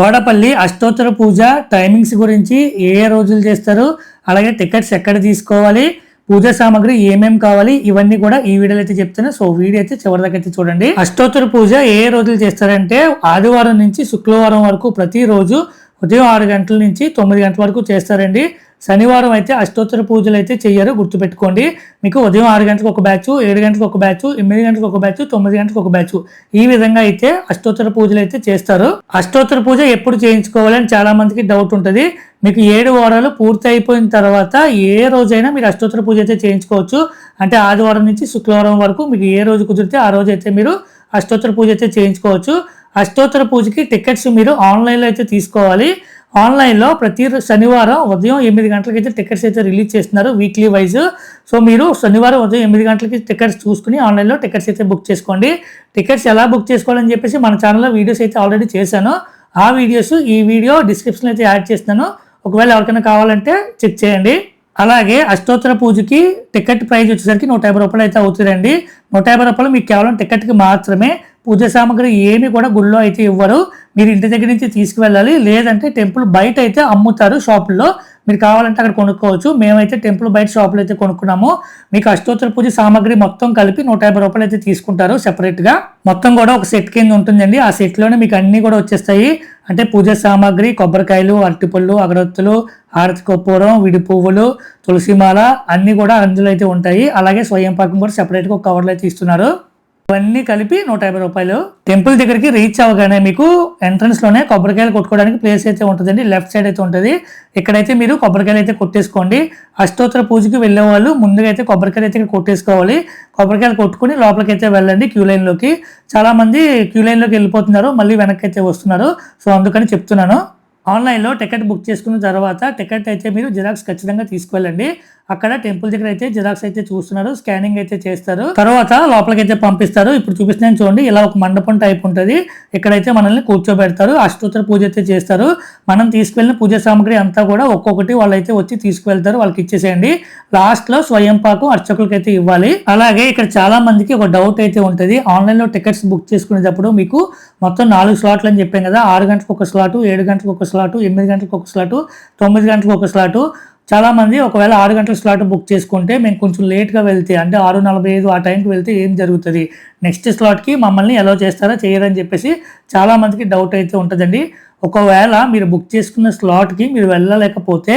వాడపల్లి అష్టోత్తర పూజ టైమింగ్స్ గురించి ఏ రోజులు చేస్తారు, అలాగే టికెట్స్ ఎక్కడ తీసుకోవాలి, పూజా సామాగ్రి ఏమేమి కావాలి, ఇవన్నీ కూడా ఈ వీడియోలో అయితే చెప్తాను. సో వీడియో అయితే చివరి దాకా అయితే చూడండి. అష్టోత్తర పూజ ఏ రోజులు చేస్తారంటే ఆదివారం నుంచి శుక్రవారం వరకు ప్రతిరోజు ఉదయం 6 గంటల నుంచి 9 గంటల వరకు చేస్తారండి. శనివారం అయితే అష్టోత్తర పూజలు అయితే చెయ్యరు, గుర్తుపెట్టుకోండి. మీకు ఉదయం 6 గంటలకు ఒక బ్యాచ్, 7 గంటలకు ఒక బ్యాచ్, 8 గంటలకు ఒక బ్యాచ్, 9 గంటలకు ఒక బ్యాచ్, ఈ విధంగా అయితే అష్టోత్తర పూజలు అయితే చేస్తారు. అష్టోత్తర పూజ ఎప్పుడు చేయించుకోవాలని చాలా మందికి డౌట్ ఉంటుంది. మీకు 7 వారాలు పూర్తి అయిపోయిన తర్వాత ఏ రోజైనా మీరు అష్టోత్తర పూజ అయితే చేయించుకోవచ్చు. అంటే ఆదివారం నుంచి శుక్రవారం వరకు మీకు ఏ రోజు కుదిరితే ఆ రోజు అయితే మీరు అష్టోత్తర పూజ అయితే చేయించుకోవచ్చు. అష్టోత్తర పూజకి టికెట్స్ మీరు ఆన్లైన్లో అయితే తీసుకోవాలి. ఆన్లైన్లో ప్రతి శనివారం ఉదయం 8 గంటలకి అయితే టికెట్స్ అయితే రిలీజ్ చేస్తున్నారు వీక్లీ వైజ్. సో మీరు శనివారం ఉదయం 8 గంటలకి టికెట్స్ చూసుకుని ఆన్లైన్లో టికెట్స్ అయితే బుక్ చేసుకోండి. టికెట్స్ ఎలా బుక్ చేసుకోవాలని చెప్పేసి మన ఛానల్లో వీడియోస్ అయితే ఆల్రెడీ చేశాను. ఆ వీడియోస్ ఈ వీడియో డిస్క్రిప్షన్లో అయితే యాడ్ చేస్తున్నాను. ఒకవేళ ఎవరికైనా కావాలంటే చెక్ చేయండి. అలాగే అష్టోత్తర పూజకి టికెట్ ప్రైస్ వచ్చేసరికి 150 రూపాయలు అయితే అవుతుందండి. 150 రూపాయలు మీకు కేవలం టికెట్కి మాత్రమే. పూజ సామాగ్రి ఏమి కూడా గుళ్ళో అయితే ఇవ్వరు, మీరు ఇంటి దగ్గర నుంచి తీసుకువెళ్ళాలి. లేదంటే టెంపుల్ బయట అయితే అమ్ముతారు షాపుల్లో, మీరు కావాలంటే అక్కడ కొనుక్కోవచ్చు. మేమైతే టెంపుల్ బయట షాపులో అయితే కొనుక్కున్నాము. మీకు అష్టోత్తర పూజ సామాగ్రి మొత్తం కలిపి 150 రూపాయలు అయితే తీసుకుంటారు సెపరేట్గా. మొత్తం కూడా ఒక సెట్ కింద ఉంటుందండి. ఆ సెట్లోనే మీకు అన్నీ కూడా వచ్చేస్తాయి. అంటే పూజ సామాగ్రి, కొబ్బరికాయలు, అరటిపళ్ళు, అగరొత్తులు, హారతి కర్పూరం, విడి పువ్వులు, తులసిమాల అన్నీ కూడా అందులో అయితే ఉంటాయి. అలాగే స్వయం పాకం కూడా సెపరేట్గా ఒక కవర్లో అయితే ఇస్తున్నారు. ఇవన్నీ కలిపి 150 రూపాయలు. టెంపుల్ దగ్గరికి రీచ్ అవ్వగానే మీకు ఎంట్రన్స్ లోనే కొబ్బరికాయలు కొట్టుకోవడానికి ప్లేస్ అయితే ఉంటుందండి. లెఫ్ట్ సైడ్ అయితే ఉంటుంది. ఇక్కడైతే మీరు కొబ్బరికాయలు అయితే కొట్టేసుకోండి. అష్టోత్తర పూజకి వెళ్ళే వాళ్ళు ముందుగా అయితే కొబ్బరికాయలు అయితే కొట్టేసుకోవాలి. కొబ్బరికాయలు కొట్టుకుని లోపలికి అయితే వెళ్ళండి క్యూ లైన్లోకి. చాలా మంది క్యూ లైన్లోకి వెళ్ళిపోతున్నారు, మళ్ళీ వెనక్కి అయితే వస్తున్నారు. సో అందుకని చెప్తున్నాను. ఆన్లైన్లో టికెట్ బుక్ చేసుకున్న తర్వాత టికెట్ అయితే మీరు జిరాక్స్ ఖచ్చితంగా తీసుకువెళ్ళండి. అక్కడ టెంపుల్ దగ్గర అయితే జిరాక్స్ అయితే చూస్తున్నారు, స్కానింగ్ అయితే చేస్తారు, తర్వాత లోపలికి అయితే పంపిస్తారు. ఇప్పుడు చూపిస్తున్నాను చూడండి, ఇలా ఒక మండపం టైప్ ఉంటుంది. ఇక్కడైతే మనల్ని కూర్చోబెడతారు, అష్టోత్తర పూజ అయితే చేస్తారు. మనం తీసుకువెళ్ళిన పూజ సామాగ్రి అంతా కూడా ఒక్కొక్కటి వాళ్ళైతే వచ్చి తీసుకువెళ్తారు, వాళ్ళకి ఇచ్చేసేయండి. లాస్ట్ లో స్వయం పాకం అర్చకులకి అయితే ఇవ్వాలి. అలాగే ఇక్కడ చాలా మందికి ఒక డౌట్ అయితే ఉంటుంది. ఆన్లైన్ లో టికెట్స్ బుక్ చేసుకునేటప్పుడు మీకు మొత్తం 4 స్లాట్లు అని చెప్పాం కదా. 6 గంటలకు ఒక స్లాటు, 7 గంటలకు ఒక స్లాటు, 8 గంటలకు ఒక స్లాటు, 9 గంటలకు ఒక స్లాటు. చాలా మంది ఒకవేళ 6 గంటల స్లాట్ బుక్ చేసుకుంటే మేము కొంచెం లేట్గా వెళ్తే, అంటే 6:45 ఆ టైంకి వెళ్తే ఏం జరుగుతుంది, నెక్స్ట్ స్లాట్కి మమ్మల్ని ఎలా చేస్తారా చేయరని చెప్పేసి చాలా మందికి డౌట్ అయితే ఉంటుందండి. ఒకవేళ మీరు బుక్ చేసుకున్న స్లాట్కి మీరు వెళ్ళలేకపోతే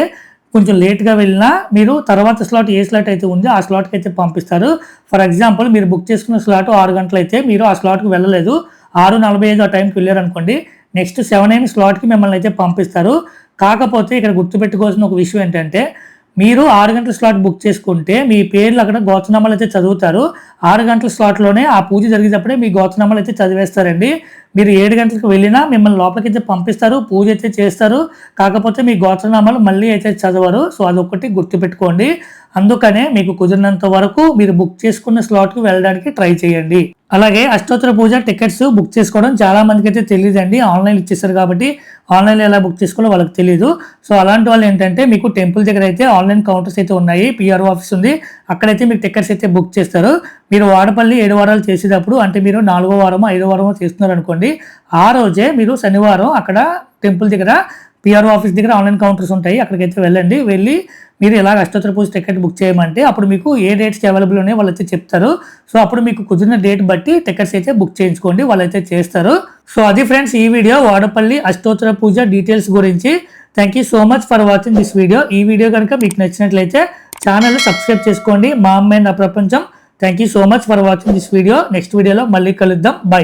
కొంచెం లేట్గా వెళ్ళినా మీరు తర్వాత స్లాట్ ఏ స్లాట్ అయితే ఉందో ఆ స్లాట్కి అయితే పంపిస్తారు. ఫర్ ఎగ్జాంపుల్ మీరు బుక్ చేసుకున్న స్లాట్ 6 గంటలు అయితే మీరు ఆ స్లాట్కి వెళ్ళలేదు, 6:45 ఆ టైంకి వెళ్ళారు అనుకోండి, నెక్స్ట్ 7 AM స్లాట్కి మిమ్మల్ని అయితే పంపిస్తారు. కాకపోతే ఇక్కడ గుర్తుపెట్టుకోవాల్సిన ఒక విషయం ఏంటంటే, మీరు 6 గంటల స్లాట్ బుక్ చేసుకుంటే మీ పేర్లు అక్కడ గోత్రనామాలు అయితే చదువుతారు. 6 గంటల స్లాట్లోనే ఆ పూజ జరిగేటప్పుడే మీ గోత్రనామాలు అయితే చదివేస్తారండి. మీరు 7 గంటలకు వెళ్ళినా మిమ్మల్ని లోపలికి అయితే పంపిస్తారు, పూజ అయితే చేస్తారు. కాకపోతే మీ గోత్రనామాలు మళ్ళీ అయితే చదవరు. సో అదొకటి గుర్తుపెట్టుకోండి. అందుకనే మీకు కుదిరినంత వరకు మీరు బుక్ చేసుకున్న స్లాట్కి వెళ్ళడానికి ట్రై చేయండి. అలాగే అష్టోత్తర పూజ టికెట్స్ బుక్ చేసుకోవడం చాలా మందికి అయితే తెలియదండి. ఆన్లైన్ ఇచ్చేస్తారు కాబట్టి ఆన్లైన్లో ఎలా బుక్ చేసుకోవాలో వాళ్ళకి తెలియదు. సో అలాంటి వాళ్ళు ఏంటంటే, మీకు టెంపుల్ దగ్గర అయితే ఆన్లైన్ కౌంటర్స్ అయితే ఉన్నాయి, పిఆర్ఓ ఆఫీస్ ఉంది, అక్కడైతే మీకు టికెట్స్ అయితే బుక్ చేస్తారు. మీరు వాడపల్లి 7 వారాలు చేసేటప్పుడు, అంటే మీరు 4వ వారమో 5వ వారమో చేస్తున్నారు అనుకోండి, ఆ రోజే మీరు శనివారం అక్కడ టెంపుల్ దగ్గర పిఆర్ఓ ఆఫీస్ దగ్గర ఆన్లైన్ కౌంటర్స్ ఉంటాయి, అక్కడికైతే వెళ్ళండి. వెళ్ళి మీరు ఇలాగ అష్టోత్తర పూజ టికెట్ బుక్ చేయమంటే అప్పుడు మీకు ఏ డేట్స్కి అవైలబుల్ ఉన్నాయో వాళ్ళు అయితే చెప్తారు. సో అప్పుడు మీకు కుదిరిన డేట్ బట్టి టికెట్స్ అయితే బుక్ చేయించుకోండి, వాళ్ళైతే చేస్తారు. సో అది ఫ్రెండ్స్ ఈ వీడియో వాడపల్లి అష్టోత్తర పూజ డీటెయిల్స్ గురించి. Thank you so much for watching this video. ఈ వీడియో కనుక మీకు నచ్చినట్లయితే ఛానల్ సబ్స్క్రైబ్ చేసుకోండి. మా అమ్మాయి నా ప్రపంచం. Thank you so much for watching this video. Next వీడియోలో మళ్ళీ కలుద్దాం. బై.